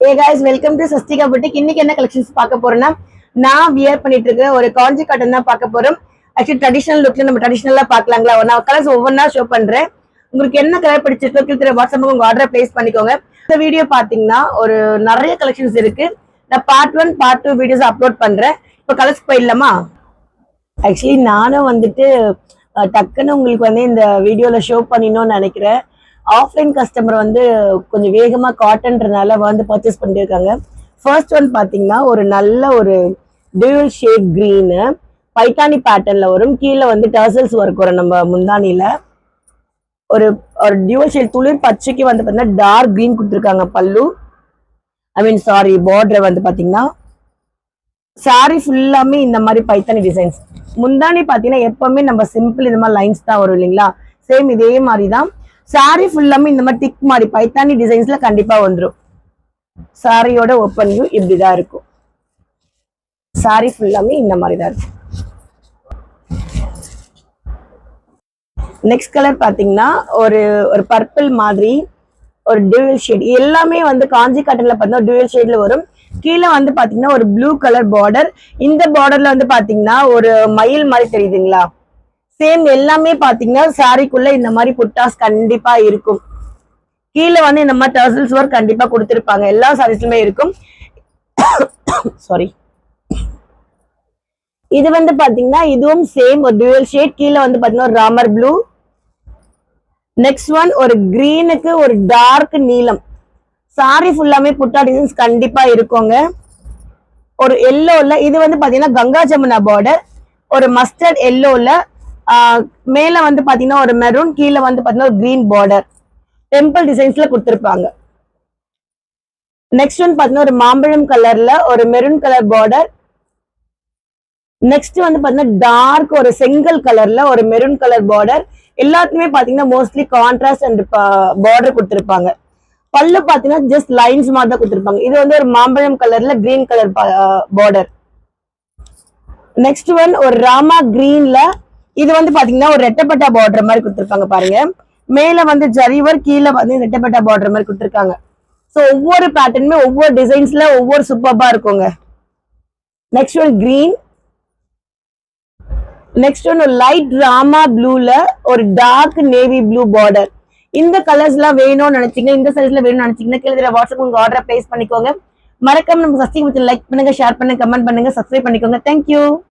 Hey guys, welcome to Sastika Boutique. இன்னைக்கு என்ன collections பார்க்க போறோம்னா நான் வியர் பண்ணிட்டு இருக்க ஒரு காஞ்சி காட்டன் தான் பார்க்க போறோம். ஆக்சுவலி ட்ரெடிஷனல் லுக்ல நம்ம ட்ரெடிஷனலா பார்க்கலாங்களா? நான் கலர்ஸ் ஒவ்வொன்றா ஷோ பண்றேன். உங்களுக்கு என்ன கலர் பிடிச்சிருக்கோ கீழே வாட்ஸ்அப்புக்கு உங்க ஆர்டரை பிளேஸ் பண்ணிக்கோங்க. இந்த வீடியோ பாத்தீங்கன்னா ஒரு நிறைய கலெக்ஷன்ஸ் இருக்கு. நான் பார்ட் 1 பார்ட் 2 வீடியோஸ் அப்லோட் பண்றேன். இப்போ கலர்ஸ் போயிடலாமா? ஆக்சுவலி நானும் வந்துட்டு டக்குன்னு உங்களுக்கு வந்து இந்த வீடியோல ஷோ பண்ணிடணும்னு நினைக்கிறேன். ஆஃப்லைன் கஸ்டமர் வந்து கொஞ்சம் வேகமாக காட்டன்றதுனால வந்து பர்ச்சேஸ் பண்ணிருக்காங்க. ஃபர்ஸ்ட் ஒன் பார்த்தீங்கன்னா ஒரு நல்ல ஒரு டியூவல் ஷேட் க்ரீனு பைத்தானி பேட்டர்ன்ல வரும். கீழே வந்து டர்சல்ஸ் ஒர்க் வரும். நம்ம முந்தானியில ஒரு ஒரு டியூவல் ஷேட் துளிர் பச்சைக்கு வந்து பார்த்தீங்கன்னா டார்க் க்ரீன் கொடுத்துருக்காங்க பல்லு. பார்டர் வந்து பார்த்தீங்கன்னா சாரி ஃபுல்லாமே இந்த மாதிரி பைத்தானி டிசைன்ஸ். முந்தானி பார்த்தீங்கன்னா எப்பவுமே நம்ம சிம்பிள் இந்த மாதிரி லைன்ஸ் தான் வரும் இல்லைங்களா? சேம் இதே மாதிரி தான் சாரி ஃபுல்லாமே இந்த மாதிரி டிக் மாதிரி பைத்தானி டிசைன்ஸ்ல கண்டிப்பா வந்துடும். சாரியோட ஓப்பன் வியூ இப்படிதான் இருக்கும். சாரி ஃபுல்லாமே இந்த மாதிரி தான் இருக்கும். நெக்ஸ்ட் கலர் பாத்தீங்கன்னா ஒரு ஒரு பர்பிள் மாதிரி ஒரு டியூவல் ஷேட். எல்லாமே வந்து காஞ்சி காட்டன்ல பார்த்தீங்கன்னா டியூவல் ஷேட்ல வரும். கீழே வந்து பாத்தீங்கன்னா ஒரு ப்ளூ கலர் பார்டர். இந்த பார்டர்ல வந்து பாத்தீங்கன்னா ஒரு மயில் மாதிரி தெரியுதுங்களா? சேம் எல்லாமே பாத்தீங்கன்னா சாரிக்குள்ள இந்த மாதிரி புட்டாஸ் கண்டிப்பா இருக்கும். கீழே வந்து இந்த மாதிரி டர்சல்ஸ் ஒர்க் கண்டிப்பா கொடுத்திருப்பாங்க. எல்லா சாரீஸ்லுமே இருக்கும். சாரி, இது வந்து பாத்தீங்கன்னா இதுவும் சேம் ஒரு டியூவல் ஷேட். கீழே வந்து பாத்தீங்கன்னா ஒரு ராமர் ப்ளூ. நெக்ஸ்ட் ஒன் ஒரு கிரீனுக்கு ஒரு டார்க் நீலம். சாரி ஃபுல்லாமே புட்டா டிசைன்ஸ் கண்டிப்பா இருக்குங்க. ஒரு எல்லோல இது வந்து பாத்தீங்கன்னா கங்கா ஜமுனா பார்டர். ஒரு மஸ்டர்ட் எல்லோல மேல வந்து பாத்தீங்கன்னா ஒரு மெரூன், கீழே வந்து பாத்தீங்கன்னா ஒரு கிரீன் பார்டர் டெம்பிள் டிசைன்ஸ்ல கொடுத்திருப்பாங்க. நெக்ஸ்ட் வந்து பாத்தீங்கன்னா ஒரு மாம்பழம் கலர்ல ஒரு மெரூன் கலர் பார்டர். நெக்ஸ்ட் வந்து பாத்தீங்கன்னா டார்க் ஒரு செங்கல் கலர்ல ஒரு மெரூன் கலர் பார்டர். எல்லாத்துக்குமே பாத்தீங்கன்னா மோஸ்ட்லி கான்ட்ராஸ்ட் அண்ட் பார்டர் கொடுத்திருப்பாங்க. பல்லு பாத்தீங்கன்னா ஜஸ்ட் லைன்ஸ் மாதிரி தான் கொடுத்திருப்பாங்க. இது வந்து ஒரு மாம்பழம் கலர்ல green colour border. Next one ஒரு ராமா கிரீன்ல இது வந்து பாத்தீங்கன்னா ஒரு ரெட்டப்பட்டா பார்டர் மாதிரி கொடுத்திருப்பாங்க பாருங்க. மேல வந்து ஜரிவர், கீழே வந்து ரெட்டப்பட்டா பார்டர் மாதிரி கொடுத்திருக்காங்க. ஸோ ஒவ்வொரு பேட்டர்னுமே ஒவ்வொரு டிசைன்ஸ்ல ஒவ்வொரு சூப்பர்பா இருக்குங்க. Next one green. Next one ஒரு லைட் ராமா ப்ளூல ஒரு டார்க் நேவி ப்ளூ பார்டர். இந்த கலர்ஸ் எல்லாம் வேணும்னு நினைச்சீங்க, இந்த சைஸ்ல வேணும்னு நினைச்சீங்கன்னா கீழே வாட்ஸ்அப் உங்க ஆர்டரை பிளேஸ் பண்ணிக்கோங்க. மறக்காம நம்ம சஸ்திக்கு லைக் பண்ணுங்க, ஷேர் பண்ணுங்க, கமெண்ட் பண்ணுங்க, சப்ஸ்கிரைப் பண்ணிக்கோங்க. தேங்க்யூ.